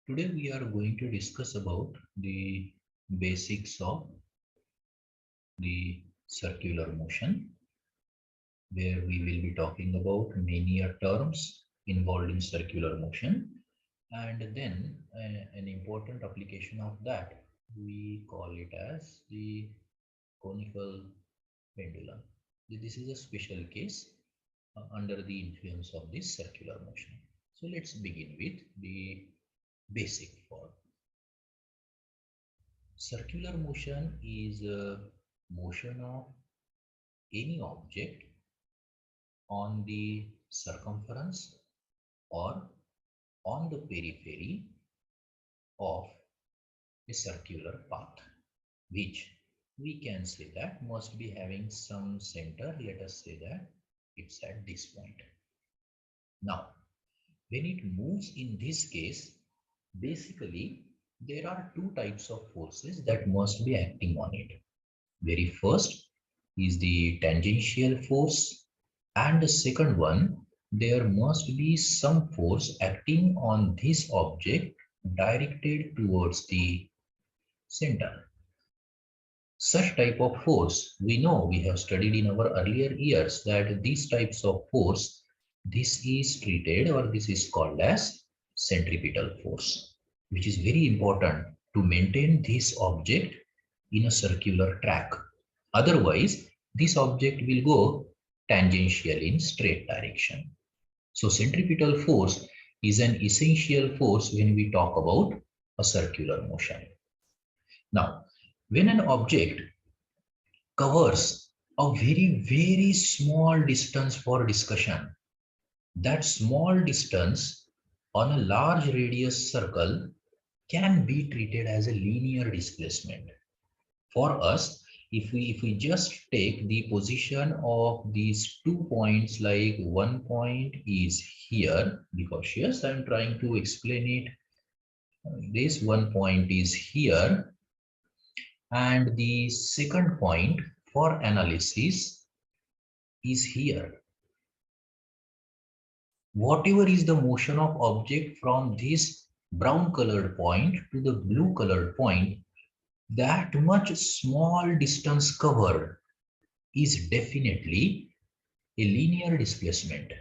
Today we are going to discuss about the basics of the circular motion, where we will be talking about many terms involved in circular motion, and then an important application of that we call it as the conical pendulum. This is a special case under the influence of this circular motion. So let's begin with the basic form. Circular motion is a motion of any object on the circumference or on the periphery of a circular path, which we can say that must be having some center. Let us say that it's at this point. Now, when it moves in this case, basically there are two types of forces that must be acting on it. Very first is the tangential force, and the second one, there must be some force acting on this object directed towards the center. Such type of force, we know, we have studied in our earlier years that these types of force, this is treated or this is called as centripetal force, which is very important to maintain this object in a circular track. Otherwise, this object will go tangential in straight direction. So centripetal force is an essential force when we talk about a circular motion. Now, when an object covers a very small distance for discussion, that small distance on a large radius circle can be treated as a linear displacement. For us, if we just take the position of these 2 points, like one point is here, be cautious, I'm trying to explain it. This one point is here, and the second point for analysis is here. Whatever is the motion of object from this brown colored point to the blue colored point, that much small distance covered is definitely a linear displacement.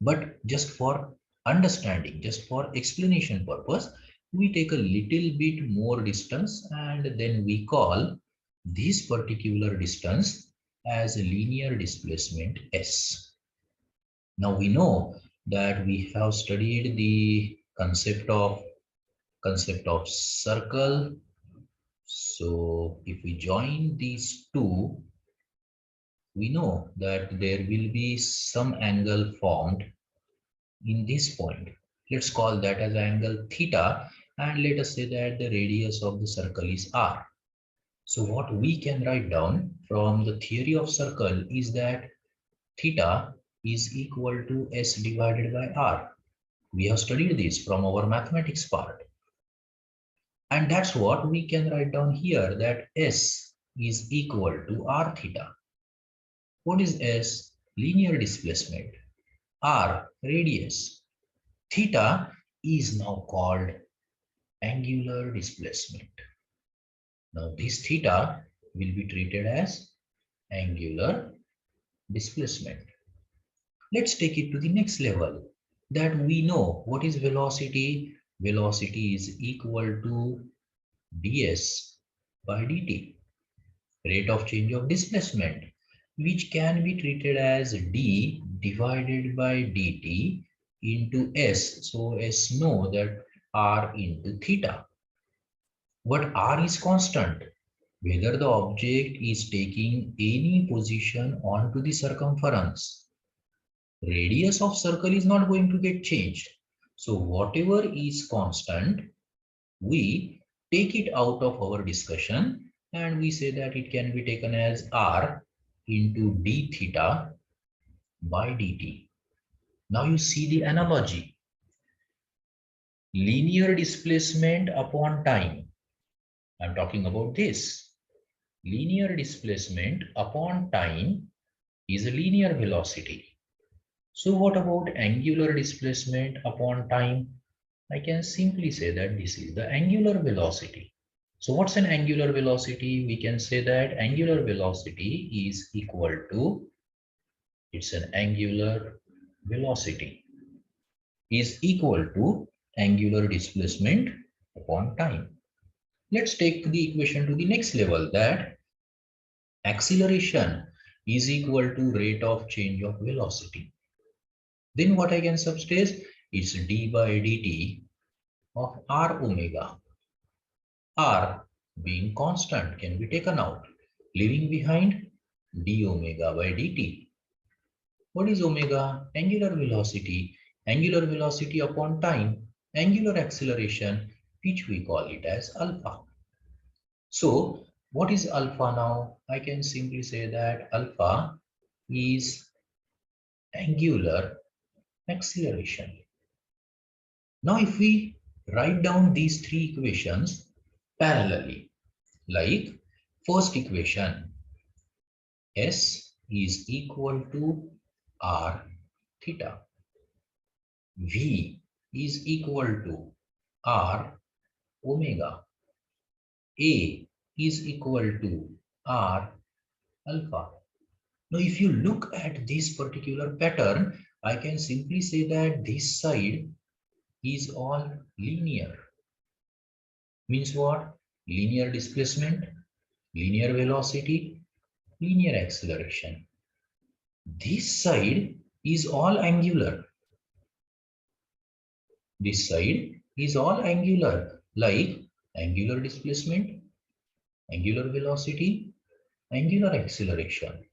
But just for understanding, just for explanation purpose, we take a little bit more distance and then we call this particular distance as a linear displacement S. Now we know that we have studied the concept of circle. So if we join these two, we know that there will be some angle formed in this point. Let's call that as angle theta, and let us say that the radius of the circle is r. So what we can write down from the theory of circle is that theta is equal to s divided by r. We have studied this from our mathematics part. And that's what we can write down here, that s is equal to r theta. What is s? Linear displacement. R, radius. Theta is now called angular displacement. Now this theta will be treated as angular displacement. Let's take it to the next level, that we know what is velocity. Velocity is equal to ds by dt, rate of change of displacement, which can be treated as d divided by dt into s. So s know that r into theta. But r is constant, whether the object is taking any position onto the circumference. Radius of circle is not going to get changed. So whatever is constant, we take it out of our discussion and we say that it can be taken as r into d theta by dt. Now you see the analogy. Linear displacement upon time. I'm talking about this. Linear displacement upon time is a linear velocity. So what about angular displacement upon time? I can simply say that this is the angular velocity. So what's an angular velocity? We can say that angular velocity is equal to, it's an angular velocity is equal to angular displacement upon time. Let's take the equation to the next level, that acceleration is equal to rate of change of velocity. Then what I can substitute is d by dt of r omega. R being constant can be taken out, leaving behind d omega by dt. What is omega? Angular velocity. Angular velocity upon time. Angular acceleration, which we call it as alpha. So what is alpha now? I can simply say that alpha is angular acceleration. Now if we write down these three equations parallelly, like first equation, S is equal to R theta. V is equal to R omega. A is equal to R alpha. Now, if you look at this particular pattern, I can simply say that this side is all linear. Means what? Linear displacement, linear velocity, linear acceleration. This side is all angular. This side is all angular, like angular displacement, angular velocity, angular acceleration.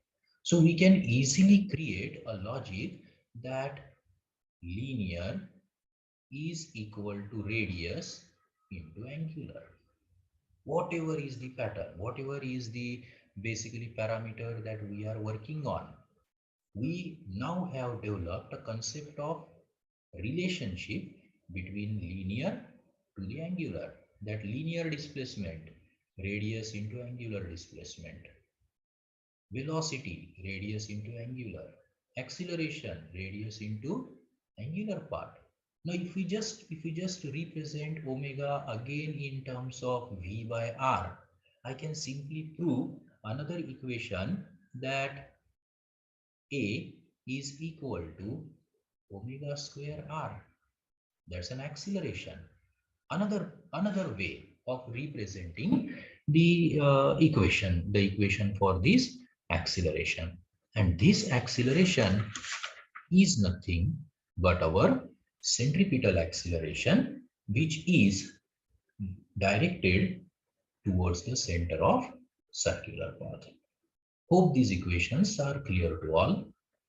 So we can easily create a logic that linear is equal to radius into angular. Whatever is the pattern, whatever is the basically parameter that we are working on, we now have developed a concept of relationship between linear to the angular, that linear displacement, radius into angular displacement, velocity, radius into angular, acceleration, radius into angular part. Now if we just represent omega again in terms of v by r, I can simply prove another equation, that a is equal to omega square r. That's an acceleration. Another way of representing the equation for this acceleration. And this acceleration is nothing but our centripetal acceleration, which is directed towards the center of circular path. Hope these equations are clear to all.